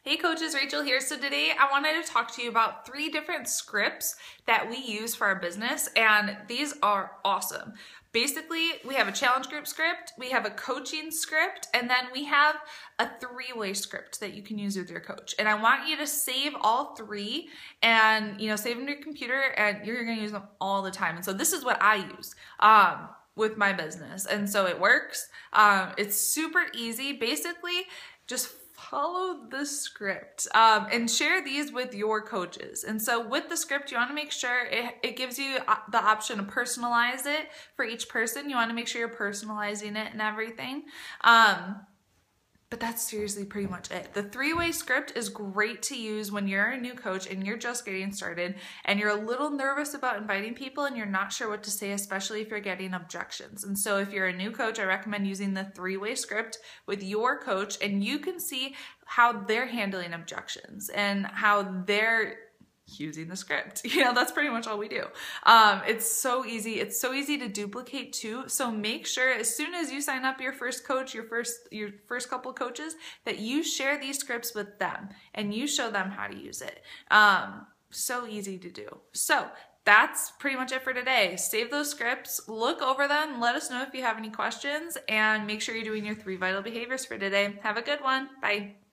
Hey coaches, Rachel here. So today I wanted to talk to you about 3 different scripts that we use for our business, and these are awesome. Basically, we have a challenge group script, we have a coaching script, and then we have a 3-way script that you can use with your coach. And I want you to save all 3 and save them to your computer, and you're going to use them all the time. And so this is what I use with my business, and so it works. It's super easy. Basically, just follow the script and share these with your coaches. And so with the script, you want to make sure it gives you the option to personalize it for each person. You want to make sure you're personalizing it and everything. But that's seriously pretty much it. The 3-way script is great to use when you're a new coach and you're just getting started and you're a little nervous about inviting people and you're not sure what to say, especially if you're getting objections. And so if you're a new coach, I recommend using the 3-way script with your coach, and you can see how they're handling objections and how they're using the script. That's pretty much all we do. It's so easy. It's so easy to duplicate too. So make sure as soon as you sign up your first coach, your first couple coaches, that you share these scripts with them and you show them how to use it. So easy to do. So that's pretty much it for today. Save those scripts, look over them, let us know if you have any questions, and make sure you're doing your 3 vital behaviors for today. Have a good one. Bye.